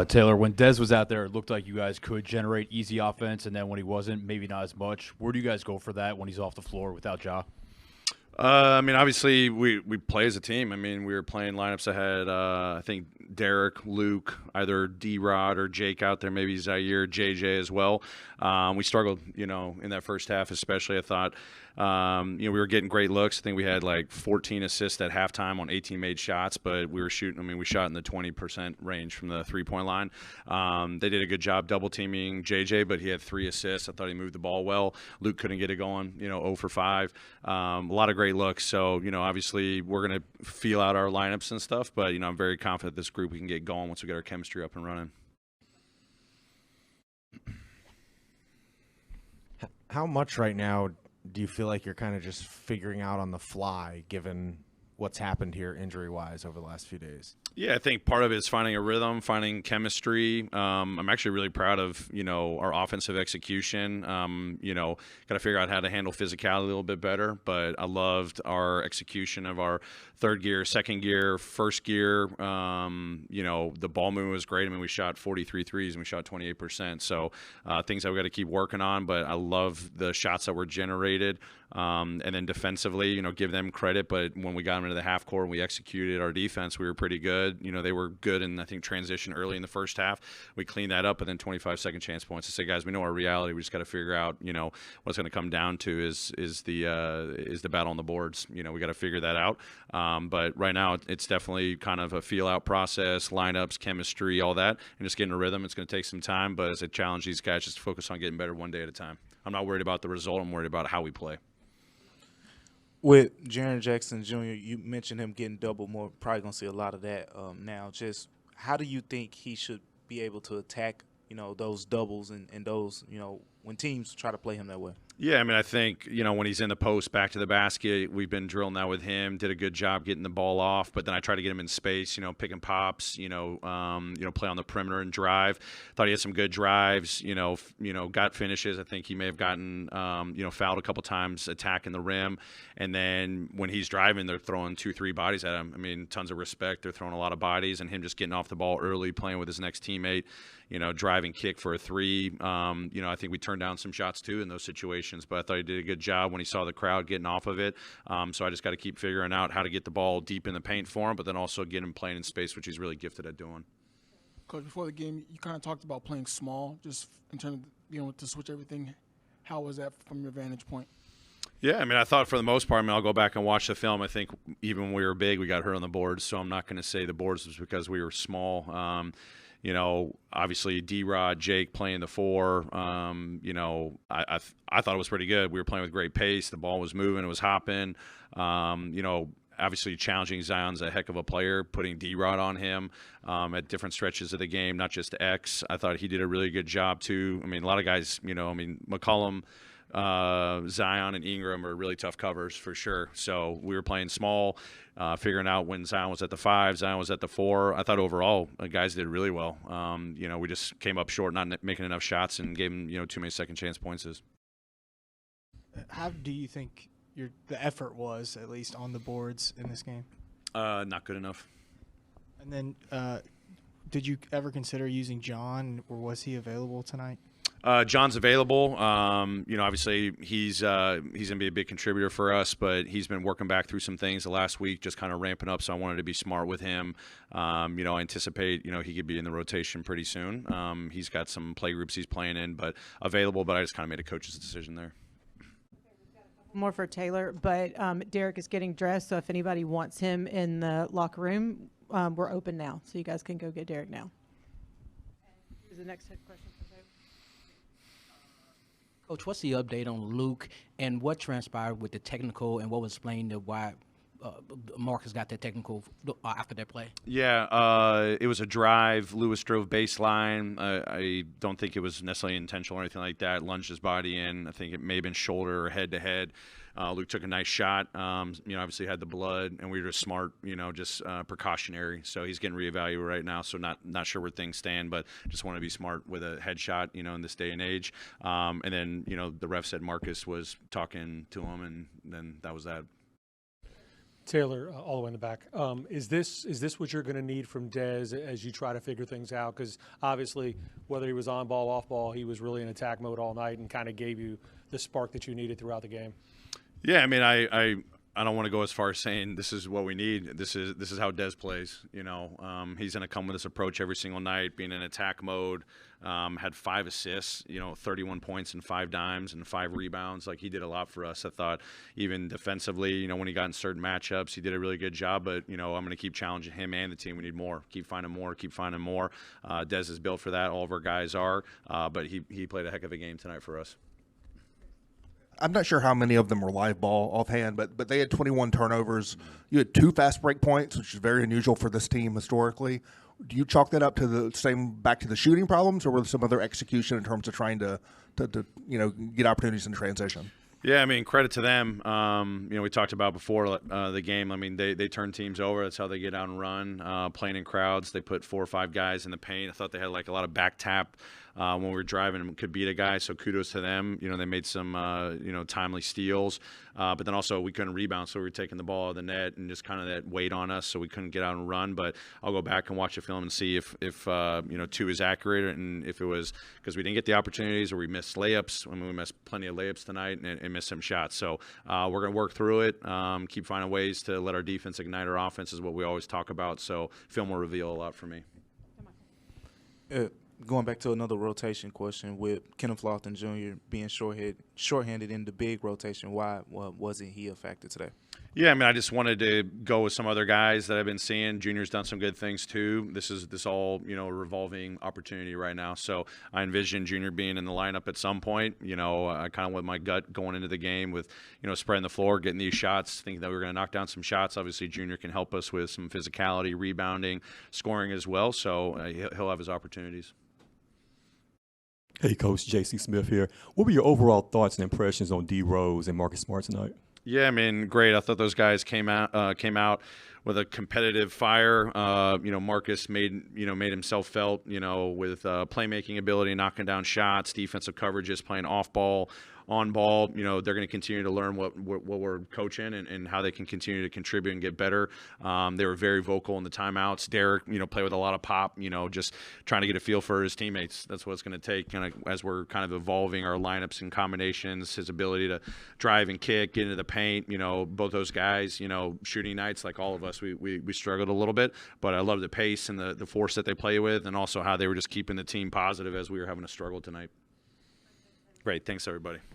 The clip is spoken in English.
Taylor, when Dez was out there, it looked like you guys could generate easy offense, and then when he wasn't, maybe not as much. Where do you guys go for that when he's off the floor without Ja? I mean, obviously, we play as a team. I mean, we were playing lineups ahead. I think Derek, Luke, either D-Rod or Jake out there, maybe Zaire, JJ as well. We struggled, in that first half especially. I thought, we were getting great looks. I think we had like 14 assists at halftime on 18 made shots, but we were shooting. I mean, we shot in the 20% range from the three-point line. They did a good job double-teaming JJ, but he had 3 assists. I thought he moved the ball well. Luke couldn't get it going, 0 for 5. A lot of great looks. So, obviously we're going to feel out our lineups and stuff, but, I'm very confident this group we can get going once we get our chemistry up and running. How much right now do you feel like you're kind of just figuring out on the fly, given what's happened here injury-wise over the last few days? Yeah, I think part of it is finding a rhythm, finding chemistry. I'm actually really proud of, our offensive execution. Got to figure out how to handle physicality a little bit better. But I loved our execution of our third gear, second gear, first gear. The ball movement was great. I mean, we shot 43 threes and we shot 28%. So things that we got to keep working on. But I love the shots that were generated. And then defensively, give them credit. But when we got them into the half court and we executed our defense, we were pretty good. They were good in, I think, transition early in the first half. We cleaned that up, and then 25-second chance points. I say, guys, we know our reality. We just got to figure out, what it's going to come down to is the battle on the boards. We got to figure that out. But right now, it's definitely kind of a feel-out process, lineups, chemistry, all that, and just getting a rhythm. It's going to take some time, but as I challenge these guys, just to focus on getting better one day at a time. I'm not worried about the result. I'm worried about how we play. With Jaren Jackson Jr., you mentioned him getting double more. Probably going to see a lot of that now. Just how do you think he should be able to attack, those doubles and those, when teams try to play him that way? Yeah, I mean, I think, when he's in the post, back to the basket, we've been drilling that with him, did a good job getting the ball off, but then I try to get him in space, picking pops, play on the perimeter and drive. Thought he had some good drives, got finishes. I think he may have gotten, fouled a couple times attacking the rim. And then when he's driving, they're throwing 2-3 bodies at him. I mean, tons of respect. They're throwing a lot of bodies, and him just getting off the ball early, playing with his next teammate, driving kick for a 3. I think we turned down some shots too in those situations, but I thought he did a good job when he saw the crowd getting off of it. So I just got to keep figuring out how to get the ball deep in the paint for him, but then also get him playing in space, which he's really gifted at doing. Coach, before the game, you kind of talked about playing small, just in terms of being able to switch everything. How was that from your vantage point? Yeah, I mean, I thought for the most part, I'll go back and watch the film. I think even when we were big, we got hurt on the boards, so I'm not going to say the boards was because we were small. Obviously D-Rod, Jake playing the 4. I thought it was pretty good. We were playing with great pace. The ball was moving. It was hopping. Obviously challenging Zion's a heck of a player, putting D-Rod on him at different stretches of the game, not just X. I thought he did a really good job too. I mean, a lot of guys, McCollum, Zion and Ingram are really tough covers for sure. So we were playing small, figuring out when Zion was at the 5, Zion was at the 4. I thought overall guys did really well. We just came up short, not making enough shots, and gave them too many second chance points. How do you think the effort was, at least on the boards in this game? Not good enough. And then did you ever consider using John, or was he available tonight? John's available. Obviously he's going to be a big contributor for us, but he's been working back through some things the last week, just kind of ramping up. So I wanted to be smart with him. I anticipate, he could be in the rotation pretty soon. He's got some play groups he's playing in, but available, but I just kind of made a coach's decision there. More for Taylor, but Derek is getting dressed, so if anybody wants him in the locker room, we're open now, so you guys can go get Derek now. Is the next question for Taylor? Coach, what's the update on Luke and what transpired with the technical, and what was explained to why Marcus got that technical after that play? Yeah, it was a drive. Lewis drove baseline. I don't think it was necessarily intentional or anything like that. Lunged his body in. I think it may have been shoulder or head to head. Luke took a nice shot. Obviously had the blood, and we were just smart. Just precautionary. So he's getting reevaluated right now. So not sure where things stand, but just want to be smart with a headshot. In this day and age. And then the ref said Marcus was talking to him, and then that was that. Taylor, all the way in the back. Is this what you're going to need from Dez as you try to figure things out? Because obviously, whether he was on ball, off ball, he was really in attack mode all night and kind of gave you the spark that you needed throughout the game. Yeah, I mean, I don't want to go as far as saying this is what we need. This is how Dez plays. You know, he's going to come with this approach every single night, being in attack mode. Had 5 assists, 31 points and 5 dimes and 5 rebounds. Like, he did a lot for us. I thought even defensively, when he got in certain matchups, he did a really good job. But, I'm going to keep challenging him and the team. We need more. Keep finding more. Keep finding more. Dez is built for that. All of our guys are. But he played a heck of a game tonight for us. I'm not sure how many of them were live ball offhand, but they had 21 turnovers. You had 2 fast break points, which is very unusual for this team historically. Do you chalk that up to back to the shooting problems, or were there some other execution in terms of trying to get opportunities in transition? Yeah, I mean, credit to them. We talked about before the game. I mean, they turn teams over. That's how they get out and run. Playing in crowds, they put 4 or 5 guys in the paint. I thought they had like a lot of back tap when we were driving and could beat a guy. So kudos to them. They made some timely steals, but then also we couldn't rebound, so we were taking the ball out of the net and just kind of that weight on us, so we couldn't get out and run. But I'll go back and watch the film and see if 2 is accurate, and if it was because we didn't get the opportunities or we missed layups. I mean, we missed plenty of layups tonight and missed some shots. So we're going to work through it, keep finding ways to let our defense ignite our offense is what we always talk about. So film will reveal a lot for me. Going back to another rotation question, with Kennard Jr. being shorthanded in the big rotation, why wasn't he a factor today? Yeah, I mean, I just wanted to go with some other guys that I've been seeing. Junior's done some good things too. This all a revolving opportunity right now. So I envision Junior being in the lineup at some point. I kind of went my gut going into the game with spreading the floor, getting these shots, thinking that we were going to knock down some shots. Obviously, Junior can help us with some physicality, rebounding, scoring as well. So he'll have his opportunities. Hey, Coach, J.C. Smith here. What were your overall thoughts and impressions on D. Rose and Marcus Smart tonight? Yeah, I mean, great. I thought those guys came out with a competitive fire. Marcus made himself felt, with playmaking ability, knocking down shots, defensive coverages, playing off ball, on ball. They're going to continue to learn what we're coaching and how they can continue to contribute and get better. They were very vocal in the timeouts. Derek, played with a lot of pop, just trying to get a feel for his teammates. That's what it's going to take as we're kind of evolving our lineups and combinations, his ability to drive and kick, get into the paint. Both those guys, shooting nights like all of us, we struggled a little bit, but I love the pace and the force that they play with, and also how they were just keeping the team positive as we were having a struggle tonight. Great. Thanks, everybody.